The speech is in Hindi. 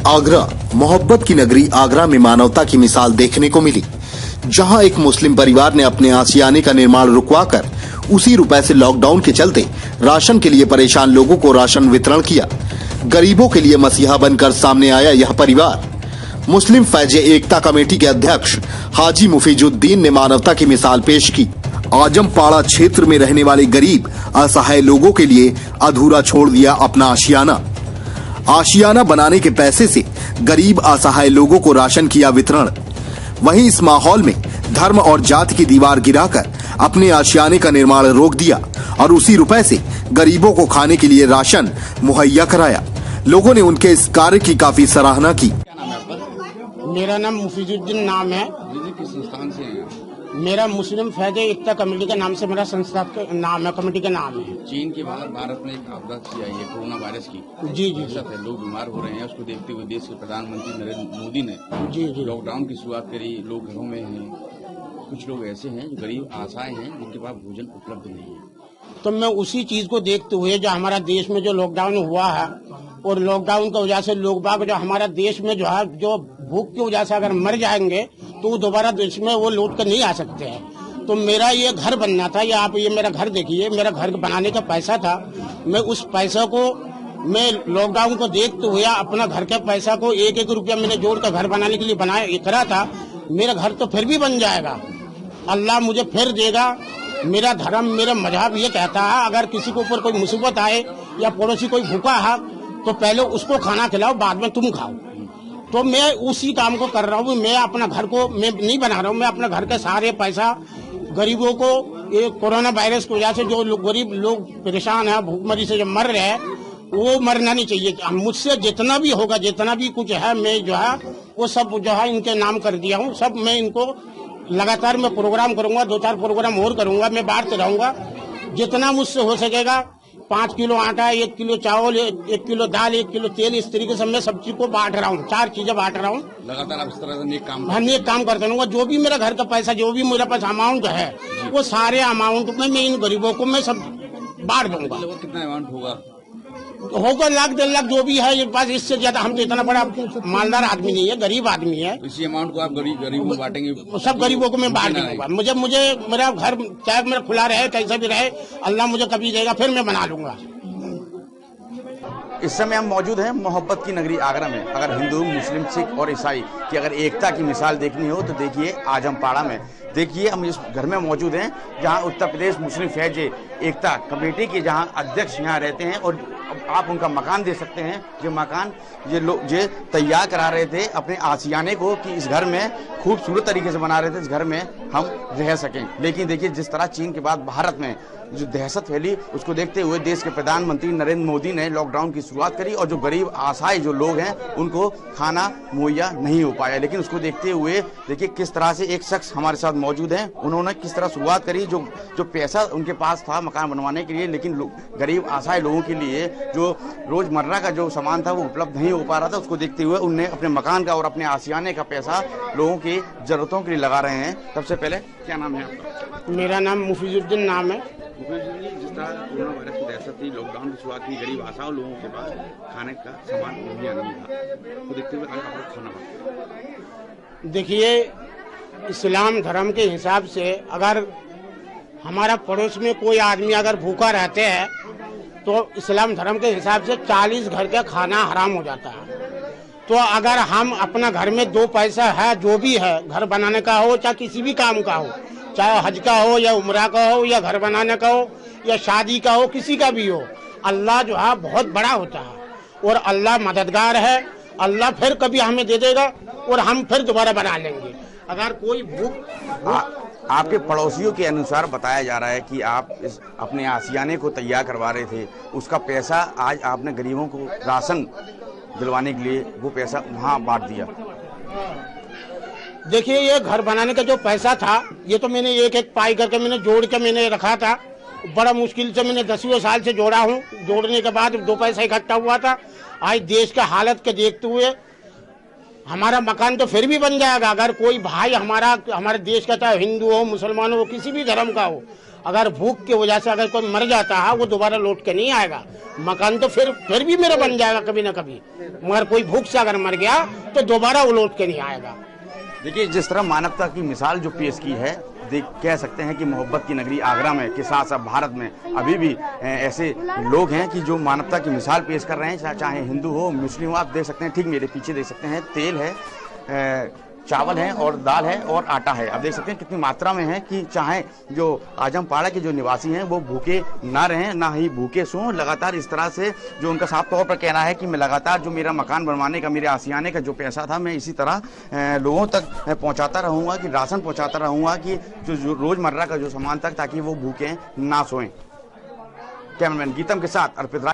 आगरा, मोहब्बत की नगरी आगरा में मानवता की मिसाल देखने को मिली, जहां एक मुस्लिम परिवार ने अपने आशियाने का निर्माण रुकवाकर उसी रुपए से लॉकडाउन के चलते राशन के लिए परेशान लोगों को राशन वितरण किया। गरीबों के लिए मसीहा बनकर सामने आया यह परिवार। मुस्लिम फैज एकता कमेटी के अध्यक्ष हाजी मुफीजुद्दीन ने मानवता की मिसाल पेश की। आजमपाड़ा क्षेत्र में रहने वाले गरीब असहाय लोगों के लिए अधूरा छोड़ दिया अपना आशियाना। आशियाना बनाने के पैसे से गरीब असहाय लोगों को राशन किया वितरण। वहीं इस माहौल में धर्म और जाति की दीवार गिराकर अपने आशियाने का निर्माण रोक दिया और उसी रुपए से गरीबों को खाने के लिए राशन मुहैया कराया। लोगों ने उनके इस कार्य की काफी सराहना की। मेरा नाम मुफीजुद्दीन नाम है। किस संस्थान से हैं? मेरा मुस्लिम फैज एकता कमेटी के नाम से मेरा संस्था का नाम है, कमेटी का नाम है। चीन के बाद भारत में एक आपदा आई है कोरोना वायरस की। जी जी ऐसा है, लोग बीमार हो रहे हैं। उसको देखते हुए देश के प्रधानमंत्री नरेंद्र मोदी ने जी लॉकडाउन की शुरुआत करी। लोग घरों में हैं। कुछ लोग ऐसे हैं जो गरीब आशाएं हैं जिनके पास भोजन उपलब्ध नहीं है। तो मैं उसी चीज को देखते हुए जो हमारा देश में जो लॉकडाउन हुआ है और लॉकडाउन की वजह से लोग बाग जो हमारा देश में जो है जो भूख की वजह से अगर मर जाएंगे तो वो दोबारा देश में वो लौट कर नहीं आ सकते हैं। तो मेरा ये घर बनना था, या आप ये मेरा घर देखिए, मेरा घर बनाने का पैसा था। मैं उस पैसा को मैं लॉकडाउन को देखते हुए अपना घर के पैसा को एक एक रुपया मैंने जोड़ कर घर बनाने के लिए बनाया करा था। मेरा घर तो फिर भी बन जाएगा, अल्लाह मुझे फिर देगा। मेरा धर्म मेरा मजहब ये कहता है अगर किसी के ऊपर कोई मुसीबत आए या पड़ोसी कोई भूखा है तो पहले उसको खाना खिलाओ, बाद में तुम खाओ। तो मैं उसी काम को कर रहा हूँ। मैं अपना घर को मैं नहीं बना रहा हूँ, मैं अपना घर के सारे पैसा गरीबों को, ये कोरोना वायरस की वजह से जो गरीब लोग परेशान है, भूखमरी से जो मर रहे हैं, वो मरना नहीं चाहिए। मुझसे जितना भी होगा, जितना भी कुछ है, मैं जो है वो सब जो है इनके नाम कर दिया हूँ। सब मैं इनको लगातार मैं प्रोग्राम करूंगा, 2-4 प्रोग्राम और करूंगा। मैं बांटते रहूंगा जितना मुझसे हो सकेगा। 5 किलो आटा, 1 किलो चावल, 1 किलो दाल, 1 किलो तेल, इस तरीके से मैं सब्जी को बांट रहा हूँ। 4 चीजें बांट रहा हूँ। लगातार आप इस तरह से नेक काम करता रहूंगा। जो भी मेरा घर का पैसा, जो भी मेरे पास अमाउंट है, वो सारे अमाउंट में मैं इन गरीबों को मैं सब बांट दूंगा। कितना अमाउंट होगा? होगा 1-1.5 लाख जो भी है ये पास। इससे ज्यादा हम तो इतना बड़ा मालदार आदमी नहीं है, गरीब आदमी है। इसी अमाउंट को आप गरीबों को बांटेंगे? सब गरीबों को मैं बांट दूंगा। मुझे मेरा घर चाहे मेरा खुला रहे, कैसा भी रहे, अल्लाह मुझे कभी देगा फिर मैं बना लूंगा। इस समय हम मौजूद हैं मोहब्बत की नगरी आगरा में। अगर हिंदू, मुस्लिम, सिख और ईसाई की अगर एकता की मिसाल देखनी हो तो देखिए आजमपाड़ा में। देखिए हम इस घर में मौजूद हैं जहां उत्तर प्रदेश मुस्लिम फैज एकता कमेटी के जहां अध्यक्ष यहां रहते हैं और आप उनका मकान दे सकते हैं। ये मकान ये लोग ये तैयार करा रहे थे अपने आशियाने को कि इस घर में खूबसूरत तरीके से बना रहे थे, इस घर में हम रह सकें। लेकिन देखिए जिस तरह चीन के बाद भारत में जो दहशत फैली, उसको देखते हुए देश के प्रधानमंत्री नरेंद्र मोदी ने लॉकडाउन की शुरुआत करी और जो गरीब असहाय जो लोग हैं उनको खाना मुहैया नहीं हो पाया। लेकिन उसको देखते हुए देखिए किस तरह से एक शख्स हमारे साथ मौजूद हैं, उन्होंने किस तरह शुरुआत करी। जो पैसा उनके पास था मकान बनवाने के लिए, लेकिन गरीब असहाय लोगों के लिए जो रोजमर्रा का जो सामान था वो उपलब्ध नहीं हो पा रहा था। उसको देखते हुए उन्होंने अपने मकान का और अपने आशियाने का पैसा लोगों की जरूरतों के लिए लगा रहे हैं। सबसे पहले क्या नाम है आपका? मेरा नाम मुफीजुद्दीन नाम है। जिस तरह कोरोना वायरस की दहशत थी, लॉकडाउन की शुरुआत की, गरीब आशाओं लोगों के पास खाने का सामान मुहैया नहीं था, तो देखते हुए आप खाना। देखिए इस्लाम धर्म के हिसाब से अगर हमारा पड़ोस में कोई आदमी अगर भूखा रहते हैं तो इस्लाम धर्म के हिसाब से 40 घर का खाना हराम हो जाता है। तो अगर हम अपना घर में 2 पैसा है, जो भी है, घर बनाने का हो चाहे किसी भी काम का हो, चाहे हज का हो या उम्रा का हो या घर बनाने का हो या शादी का हो, किसी का भी हो, अल्लाह जो है बहुत बड़ा होता है और अल्लाह मददगार है। अल्लाह फिर कभी हमें दे देगा और हम फिर दोबारा बना लेंगे। अगर कोई आपके पड़ोसियों के अनुसार बताया जा रहा है कि आप इस अपने आशियाने को तैयार करवा रहे थे, उसका पैसा आज आपने गरीबों को राशन दिलवाने के लिए वो पैसा वहाँ बांट दिया। देखिए ये घर बनाने का जो पैसा था, ये तो मैंने एक एक पाई करके मैंने जोड़ के मैंने रखा था। बड़ा मुश्किल से मैंने 10वें साल से जोड़ा हूँ। जोड़ने के बाद 2 पैसा इकट्ठा हुआ था। आज देश का हालत के देखते हुए हमारा मकान तो फिर भी बन जाएगा। अगर कोई भाई हमारे देश का, चाहे हिंदू हो, मुसलमान हो, किसी भी धर्म का हो, अगर भूख की वजह से अगर कोई मर जाता है वो दोबारा लौट के नहीं आएगा। मकान तो फिर भी मेरा बन जाएगा कभी ना कभी, मगर कोई भूख से अगर मर गया तो दोबारा वो लौट के नहीं आएगा। देखिए जिस तरह मानवता की मिसाल जो पेश की है, कह सकते हैं कि मोहब्बत की नगरी आगरा में के साथ साथ भारत में अभी भी ऐसे लोग हैं कि जो मानवता की मिसाल पेश कर रहे हैं, चाहे हिंदू हो मुस्लिम हो। आप देख सकते हैं, ठीक मेरे पीछे देख सकते हैं, तेल है, चावल है और दाल है और आटा है। आप देख सकते हैं कितनी मात्रा में है कि चाहे जो आजमपाड़ा के जो निवासी हैं वो भूखे ना रहें, ना ही भूखे सों। लगातार इस तरह से जो उनका साफ तौर पर कहना है कि मैं लगातार जो मेरा मकान बनवाने का, मेरे आसियाने का जो पैसा था, मैं इसी तरह लोगों तक पहुंचाता रहूँगा, कि राशन पहुँचाता रहूँगा, कि जो रोज़मर्रा का जो सामान तक, ताकि वो भूखे ना सोएं। कैमरामैन गीतम के साथ अर्पित।